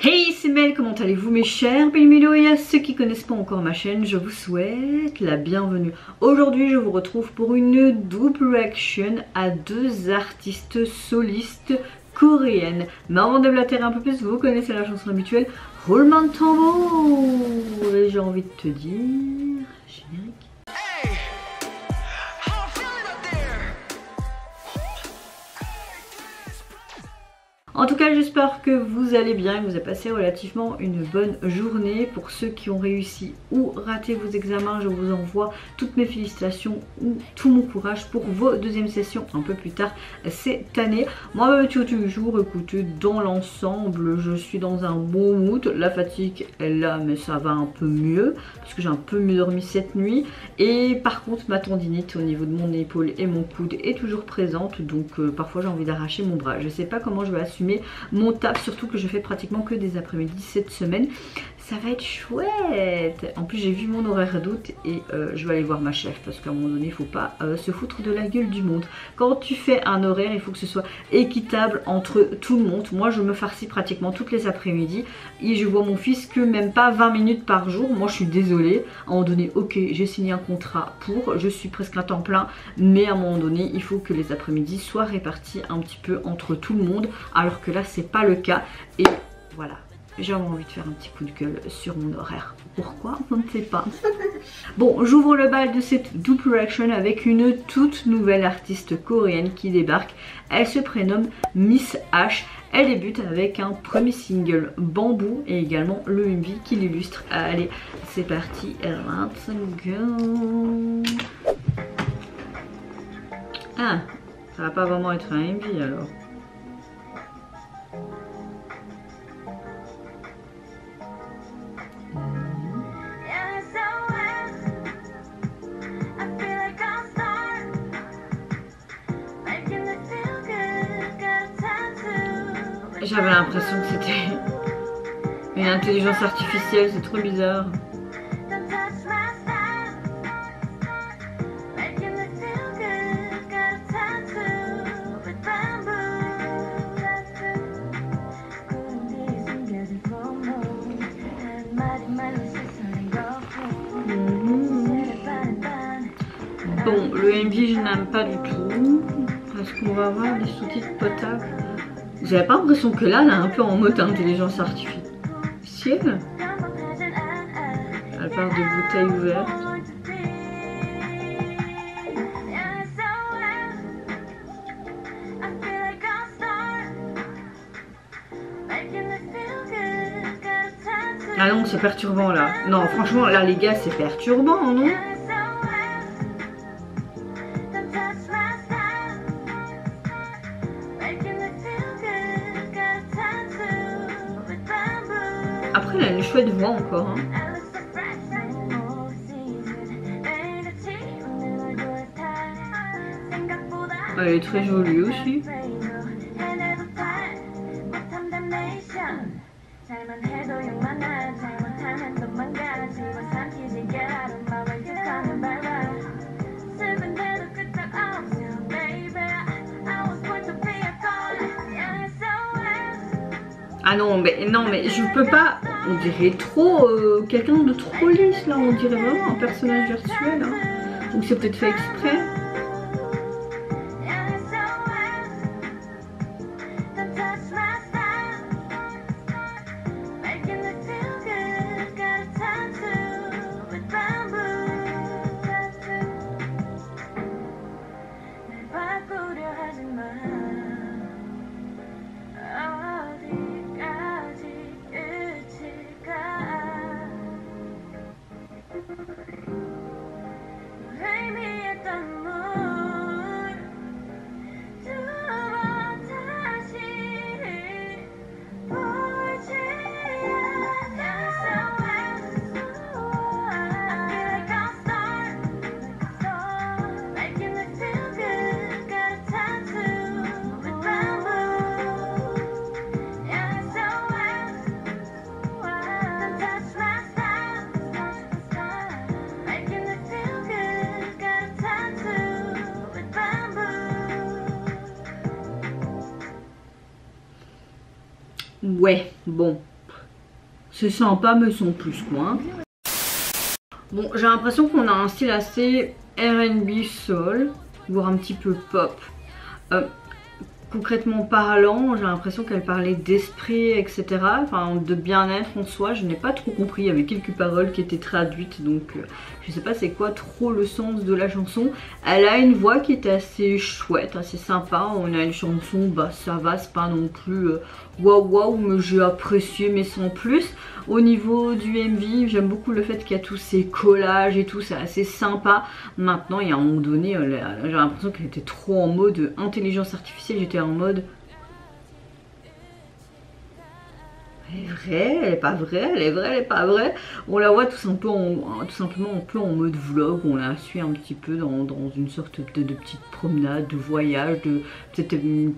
Hey, c'est Mel, comment allez-vous mes chers Belmilo, et à ceux qui connaissent pas encore ma chaîne, je vous souhaite la bienvenue. Aujourd'hui, je vous retrouve pour une double reaction à deux artistes solistes coréennes. Mais avant de blattérer un peu plus, vous connaissez la chanson habituelle, roulement de tambour. Et j'ai envie de te dire, générique. En tout cas, j'espère que vous allez bien et que vous avez passé relativement une bonne journée. Pour ceux qui ont réussi ou raté vos examens, je vous envoie toutes mes félicitations ou tout mon courage pour vos deuxièmes sessions un peu plus tard cette année. Moi, toujours, écoutez, dans l'ensemble, je suis dans un bon mood. La fatigue est là, mais ça va un peu mieux parce que j'ai un peu mieux dormi cette nuit. Et par contre, ma tendinite au niveau de mon épaule et mon coude est toujours présente. Donc parfois, j'ai envie d'arracher mon bras. Je sais pas comment je vais assumer mon taf, surtout que je fais pratiquement que des après-midi cette semaine. Ça va être chouette. En plus j'ai vu mon horaire d'août et je vais aller voir ma chef parce qu'à un moment donné il faut pas se foutre de la gueule du monde. Quand tu fais un horaire, il faut que ce soit équitable entre tout le monde. Moi je me farcis pratiquement toutes les après-midi et je vois mon fils que même pas 20 minutes par jour. Moi je suis désolée, à un moment donné ok, j'ai signé un contrat pour, je suis presque à temps plein, mais à un moment donné il faut que les après-midi soient répartis un petit peu entre tout le monde, alors que là c'est pas le cas. Et voilà, j'ai envie de faire un petit coup de gueule sur mon horaire. Pourquoi? On ne sait pas. Bon, j'ouvre le bal de cette double reaction avec une toute nouvelle artiste coréenne qui débarque. Elle se prénomme Miss H. Elle débute avec un premier single Bambou et également le MV qui l'illustre. Allez, c'est parti. Let's go. Ah, ça va pas vraiment être un MV alors. J'avais l'impression que c'était une intelligence artificielle, c'est trop bizarre. Bon, le MV je n'aime pas du tout. Est-ce qu'on va avoir des sous-titres potables? J'avais pas l'impression que là, elle est un peu en mode intelligence artificielle. Elle parle de bouteilles ouvertes. Ah non, c'est perturbant là. Non, franchement, là les gars, c'est perturbant, non? Après, elle a une chouette voix encore. Hein. Elle est très jolie aussi. Ah non mais je peux pas. On dirait trop quelqu'un de trop lisse là. On dirait vraiment un personnage virtuel. Hein. Donc c'est peut-être fait exprès. Ouais, bon, c'est sympa mais sans plus quoi. Hein. Bon, j'ai l'impression qu'on a un style assez R&B soul, voire un petit peu pop. Concrètement parlant, j'ai l'impression qu'elle parlait d'esprit, etc. Enfin, de bien-être en soi. Je n'ai pas trop compris. Il y avait quelques paroles qui étaient traduites, donc je sais pas c'est quoi trop le sens de la chanson. Elle a une voix qui est assez chouette, assez sympa. On a une chanson, bah ça va, c'est pas non plus waouh waouh, mais j'ai apprécié, mais sans plus. Au niveau du MV, j'aime beaucoup le fait qu'il y a tous ces collages et tout, c'est assez sympa. Maintenant, il y a un moment donné, j'ai l'impression qu'elle était trop en mode intelligence artificielle. J'étais en mode... Elle est vraie, elle est pas vraie, elle est vraie, elle est pas vraie. On la voit tout simplement un peu en mode vlog. On la suit un petit peu dans une sorte de petite promenade, de voyage, de peut-être une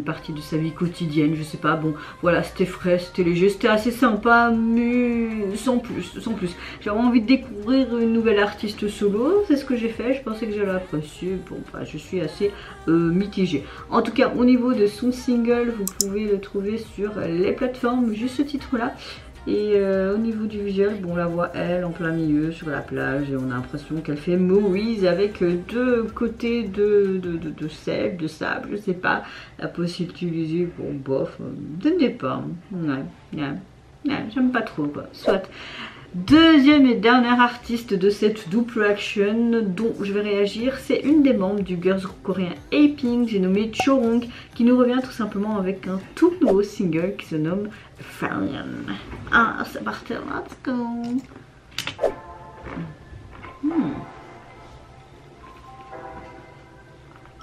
partie de sa vie quotidienne, je sais pas. Bon, voilà, c'était frais, c'était léger, c'était assez sympa, mais sans plus, sans plus. J'ai vraiment envie de découvrir une nouvelle artiste solo, c'est ce que j'ai fait. Je pensais que j'allais apprécier. Bon, bah, je suis assez mitigée. En tout cas, au niveau de son single, vous pouvez le trouver sur les plateformes, juste ce titre là. Et au niveau du visuel, bon, on la voit elle en plein milieu sur la plage et on a l'impression qu'elle fait Moïse avec deux côtés de sel, de sable, je sais pas, la possibilité d'utiliser pour bof, je ne sais pas, ouais, j'aime pas trop quoi, soit. Deuxième et dernière artiste de cette double action dont je vais réagir, c'est une des membres du girls group coréen A-Pink, j'ai nommé Chorong, qui nous revient tout simplement avec un tout nouveau single qui se nomme Farian. Ah, c'est parti, let's go.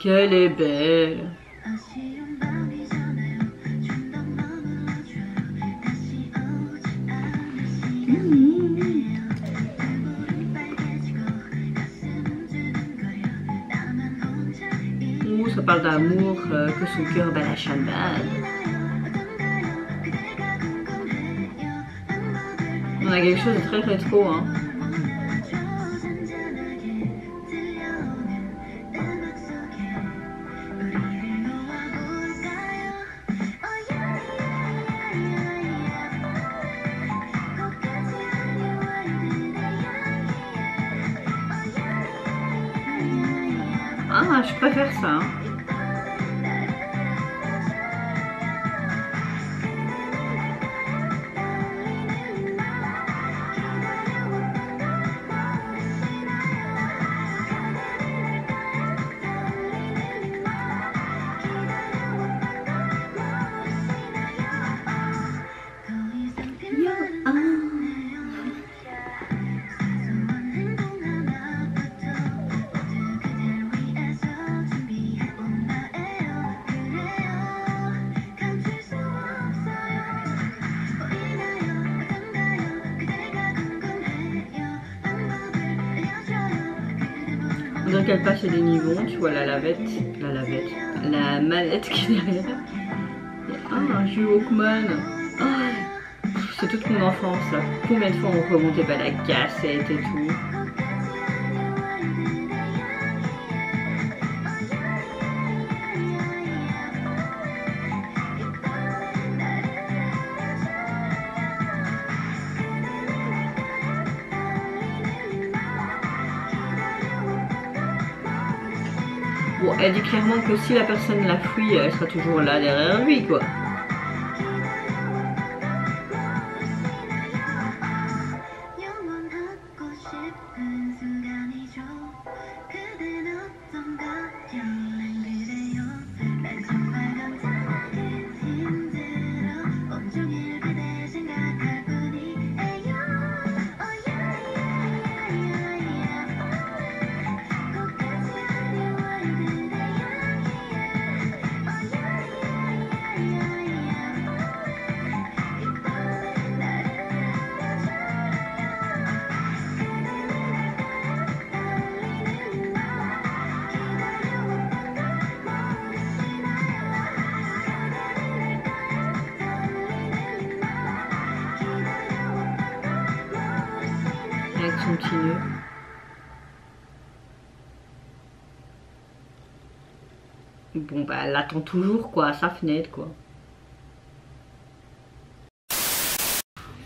Qu'elle est belle. Ça parle d'amour, que son cœur bat la champagne. On a quelque chose de très rétro, hein. Ah, je préfère ça. Hein. On dirait qu'elle passe des niveaux, tu vois la manette qui est derrière. Ah, un jeu Walkman. Oh, c'est toute mon enfance là. Combien de fois on remontait pas la cassette et tout. Bon, elle dit clairement que si la personne la fuit, elle sera toujours là derrière lui, quoi. Avec son petit nœud. Bon bah elle attend toujours quoi, à sa fenêtre quoi.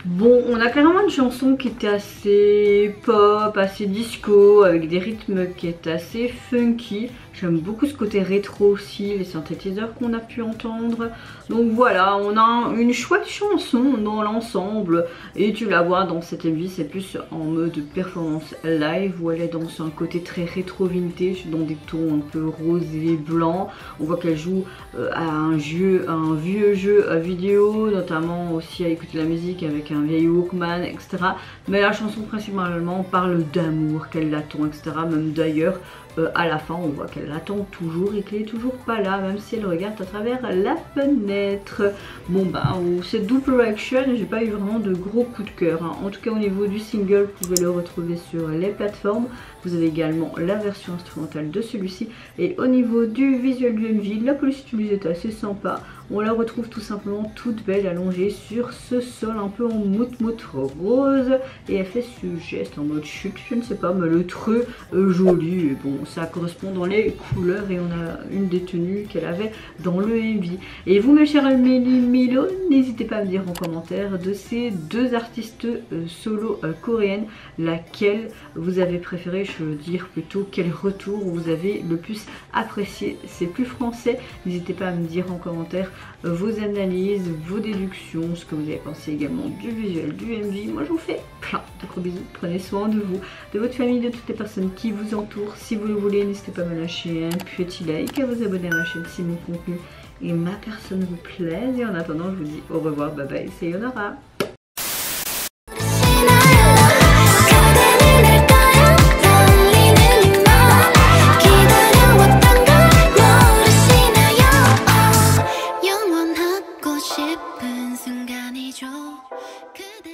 Bon, on a clairement une chanson qui était assez pop, assez disco, avec des rythmes qui étaient assez funky. J'aime beaucoup ce côté rétro aussi, les synthétiseurs qu'on a pu entendre. Donc voilà, on a une chouette chanson dans l'ensemble. Et tu la vois dans cette MV, c'est plus en mode performance live, où elle est dans un côté très rétro vintage, dans des tons un peu rosés, blancs. On voit qu'elle joue à un vieux jeu vidéo, notamment aussi à écouter la musique avec un vieil Walkman, etc. Mais la chanson principalement parle d'amour, qu'elle l'attend, etc. Même d'ailleurs, à la fin on voit qu'elle l'attend toujours et qu'elle est toujours pas là, même si elle regarde à travers la fenêtre. Bon bah cette double reaction, j'ai pas eu vraiment de gros coup de cœur, hein. En tout cas au niveau du single, vous pouvez le retrouver sur les plateformes. Vous avez également la version instrumentale de celui-ci. Et au niveau du visuel du MV, la police utilisée est assez sympa. On la retrouve tout simplement toute belle allongée sur ce sol un peu en mout-mout rose. Et elle fait ce geste en mode chute, je ne sais pas, mais le très joli. Et bon, ça correspond dans les couleurs et on a une des tenues qu'elle avait dans le MV. Et vous, mes chers Milo, n'hésitez pas à me dire en commentaire de ces deux artistes solo coréennes, laquelle vous avez préféré, je veux dire plutôt quel retour vous avez le plus apprécié. C'est plus français, n'hésitez pas à me dire en commentaire vos analyses, vos déductions, ce que vous avez pensé également du visuel du MV. Moi je vous fais plein de gros bisous, prenez soin de vous, de votre famille, de toutes les personnes qui vous entourent. Si vous le voulez, n'hésitez pas à me lâcher un petit like, à vous abonner à ma chaîne si mon contenu et ma personne vous plaisent. Et en attendant, je vous dis au revoir, bye bye, c'est Yonara. 싶은 순간이죠. 그대